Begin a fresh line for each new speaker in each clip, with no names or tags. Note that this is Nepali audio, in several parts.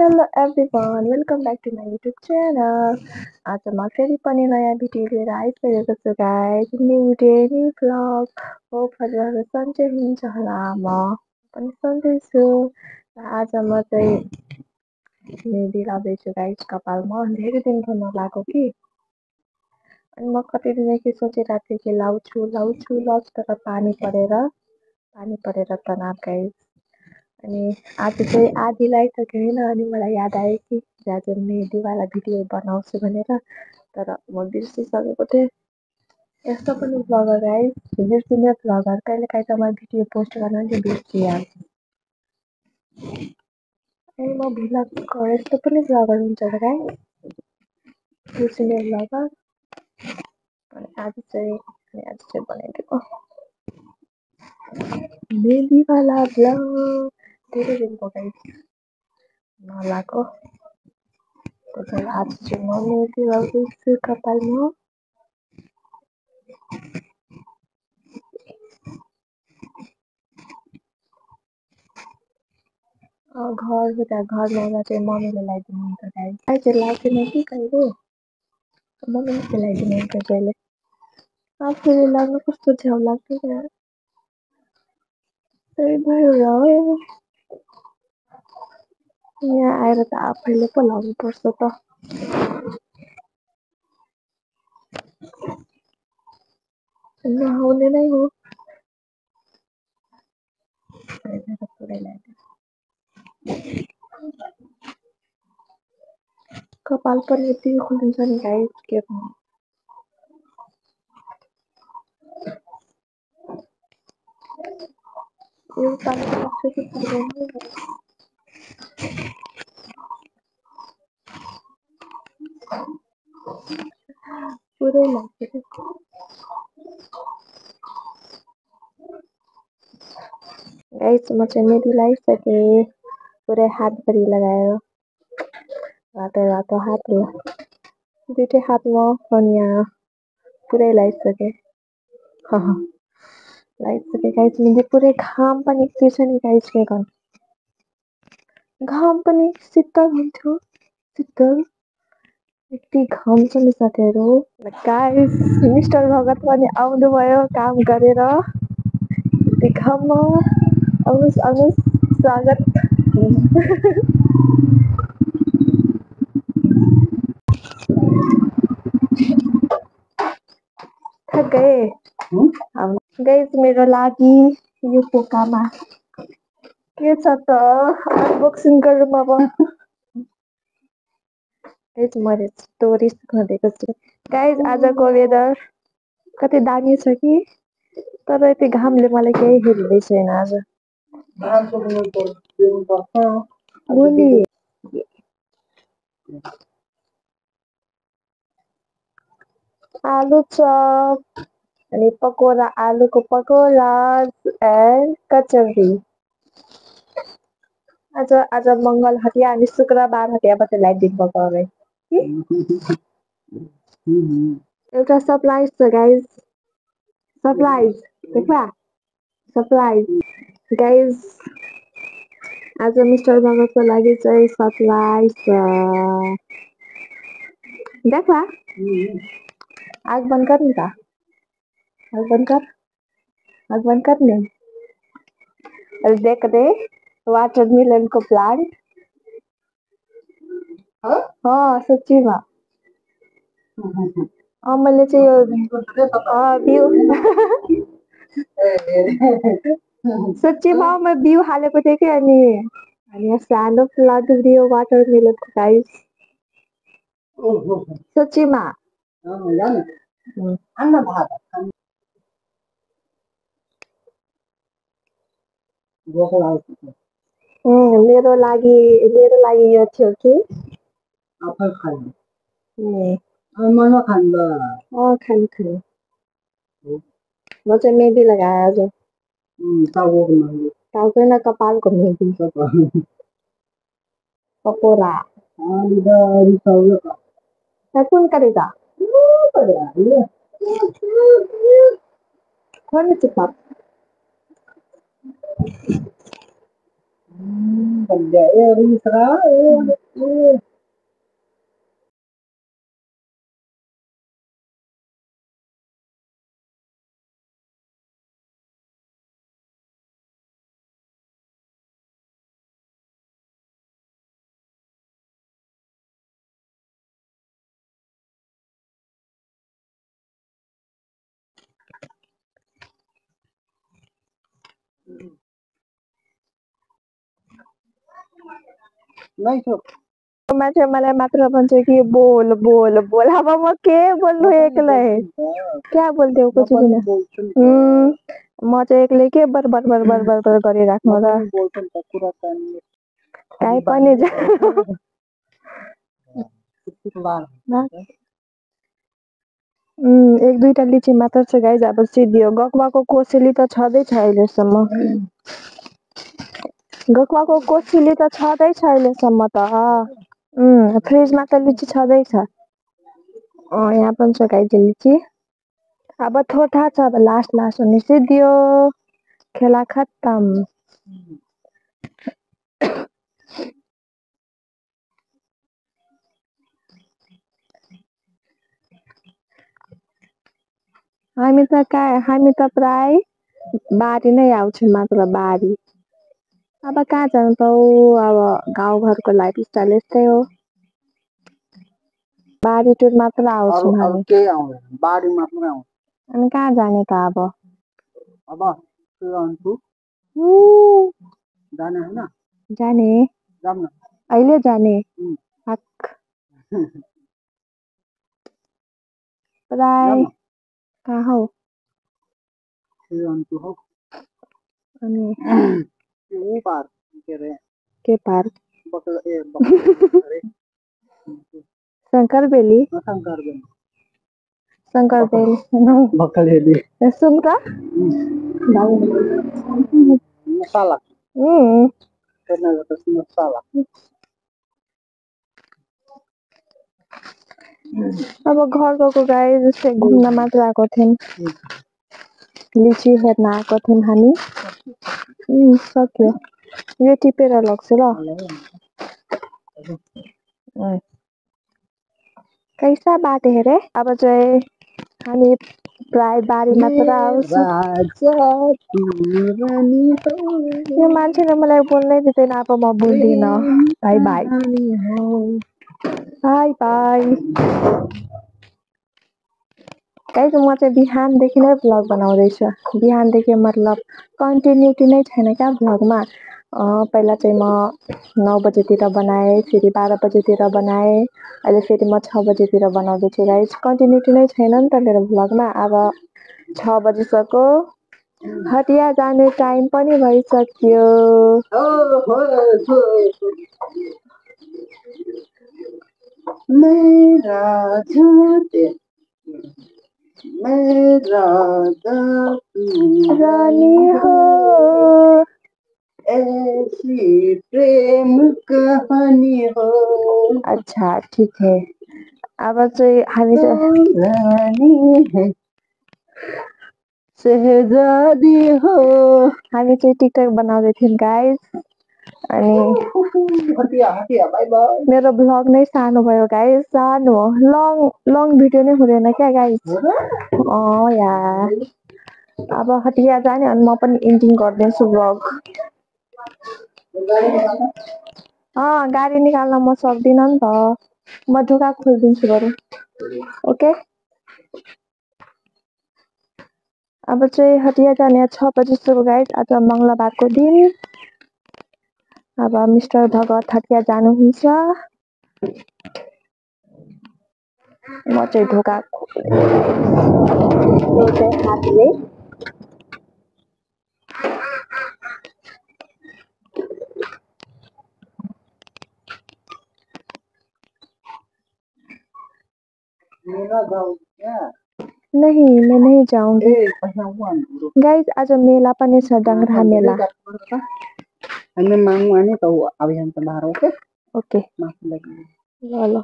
Hello everyone, welcome back to my YouTube channel. आज म फेरि पनि नयाँ भिडियो लिएर आइसकेको छु guys. New day new vlog. Hope हजुरहरू सन्चै हुनुहुन्छ होला. म पनि सन्चै छु. र आज म चाहिँ मेहन्दी लाउँदैछु गाइस कपालमा. धेरै दिनको नलाएको कि. अनि म कति दिनदेखि सोचिरहेको थिएँ कि लाउँछु तर पानी परेर तनाव गाइस. अनि आज चाहिँ आधी लगाइसकेँ होइन. अनि मलाई याद आयो कि आज मेहन्दीवाला भिडियो बनाउँछु भनेर. तर म बिर्सिसकेको थिएँ. यस्तो पनि भ्लगर गाइस, बिर्सिने भ्लगर. कहिलेकाहीँ त म भिडियो पोस्ट गर्न नि बिर्सिहाल्छु. अनि म भ्लग यस्तो पनि भ्लगर हुन्छ र गाइस, बिर्सिने भ्लगर. अनि आज चाहिँ बनाइदिएको मेहन्दीवाला भ्लग. धेरै दिनको गाइस नलाएको. त्यही आज चाहिँ म मेहन्दी लाउँदैछु कपालमा. घरमा चाहिँ मम्मीले लगाइदिनुहुन्छ गाइस. अहिले लाग्दैन कि कहिले. मम्मीले चाहिँ लगाइदिनुहुन्छ जहिले. आफूले लाग्नु कस्तो झ्याउ लाग्दैन. त्यही भएर यहाँ आएर त आफैले पो लाउनु पर्छ त. नआउने नै हो. कपाल पनि यति खुलिन्छ नि गाइस, के भन्नु. एउटा पुरै लाग्छ. गाइस म चाहिँ मेहन्दी लगाइसकेँ. पुरै हातभरि लगाएर रातो हात दुइटै हातमा अनि यहाँ पुरै लगाइसकेँ. लगाइसकेँ गाइस. मेहन्दी पुरै घाम पनि छ नि गाइस. के गर्नु, घाम पनि शीतल हुन्थ्यो. शीतल यति घाम छ नि साथीहरू. गाइस मिस्टर भगत पनि आउनुभयो काम गरेर. यति घाममा आउनुहोस् स्वागत. थक गए गाइस मेरो लागि यो पोकामा के छ त अनबक्सिङ गरौँ अब. गाइस मैले स्टोरी खनेको छु गाइस. आजको वेदर कति दामी छ कि. तर यति घामले मलाई केही हेर्दै छैन आज. भोलि आलु चप अनि पकोडा, आलुको पकोडा एन्ड कचौरी. आज मङ्गल हटिया अनि शुक्रबार हटियाबाट ल्याइदिनु भएको अरे. एउटा सरप्राइज छ गाइज. सरप्राइज देखा. Surprise guys. आज मिस्टर भगतको लागि चाहिँ सरप्राइज छ. देखा. आग बन्द कर नि त. आग बन्द कर नि. देख दे वाटरमेलनको प्लान्ट. सच्चीमा मैले चाहिँ यो बिउ सच्चीमा म बिउ हालेको थिएँ कि. अनि यहाँ सानो प्लान्ट दियो वाटरमेलनको गाइस. सच्चीमा मेरो लागि यो थियो कि खानु. म चाहिँ मेहन्दी लगाएँ आज. टाउको कपालको मेहन्दी. पकोडा कुन करेगा कौन चुपा. मान्छे मलाई मात्र भन्छ कि बोल बोल बोल अब म के बोल्नु एक्लै क्या बोल्थ्यौ कुछ पनि म चाहिँ एक्लै के बरबर बरबर बरबर गरिराख्नु र काहीँ पनि एक दुईटा लिची मात्र छ गाइज अब सिद्धियो गकुवाको कोसेली त छँदैछ अहिलेसम्म गकुवाको कोसेली त छँदैछ अहिलेसम्म त फ्रिजमा त लिची छँदैछ यहाँ पनि छ गाइज लिची अब थोठा छ अब लास्ट हुने सिद्धियो खेला खत्तम हामी त प्राय बारी नै आउँछौँ मात्र बारी अब कहाँ जानु त अब गाउँघरको लाइफस्टाइल यस्तै हो बारी टुर मात्र आउँछौँ हामी अनि कहाँ जाने त अब जाने अहिले जाने प्राय कहाँ हौ अनि के पार्क शंकर बेली सुन त अब घर गएको गाई जस्तै घुम्न मात्र आएको थियौँ लिची हेर्न आएको थियौँ हामी सक्यो यो टिपेर लग्छु ल कैसा बाटे हेरे अब चाहिँ हामी प्राय बारी मात्र आउँछौँ यो मान्छेले मलाई बोल्नै दिँदैन अब म बोल्दिनँ by by by by guys म चाहिँ बिहानदेखि नै भ्लग बनाउँदैछु बिहानदेखि मतलब कन्टिन्युटी नै छैन क्या भ्लगमा पहिला चाहिँ म 9 बजेतिर बनाएँ फेरि 12 बजेतिर बनाएँ अहिले फेरि म 6 बजेतिर बनाउँदैछु गाइस कन्टिन्युटी नै छैन नि त मेरो भ्लगमा अब 6 बजिसक्यो हटिया जाने टाइम पनि भइसक्यो मेरा रानी हो ऐसी प्रेम कहानी हो अच्छा ठीक है अब चाहिँ हामी शहजादी हो हामी चाहिँ टिकटक बनाउँदै थियौँ गाइस अनि मेरो भ्लग नै सानो भयो गाइस सानो लङ भिडियो नै हुँदैन क्या गाइस यार अब हटिया जाने अनि म पनि एन्डिङ गर्दैछु भ्लग गाडी निकाल्न म सक्दिनँ नि त म ढोका खोलिदिन्छु बरु ओके अब चाहिँ हटिया जाने 6 बजीसम्म गाइस आज मङ्गलबारको दिन अब मिस्टर भगत हटिया जानुहुन्छ म चाहिँ ढोका हातले नहीं मैं नहीं जाऊंगी गाइस आज मेला पनि छ डङ्ग्रा मेला हामी माग्नु आने त अभियान त बाहर ओके ओके ल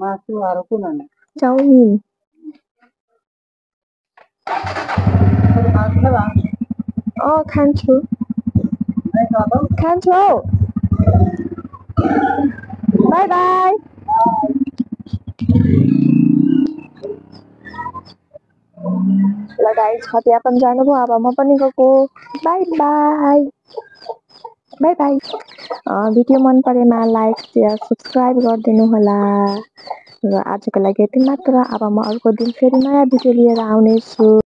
मासु आरो कुन आने चाउमिन खान्छु खान्छौ बाई बाई ल गाइस खतिया पनि जानुभयो अब म पनि गएको by by by by video मन परेमा लाइक शेयर सब्सक्राइब गरिदिनु होला र आजको लागि यति मात्र अब म अर्को दिन फेरि नयाँ भिडियो लिएर आउनेछु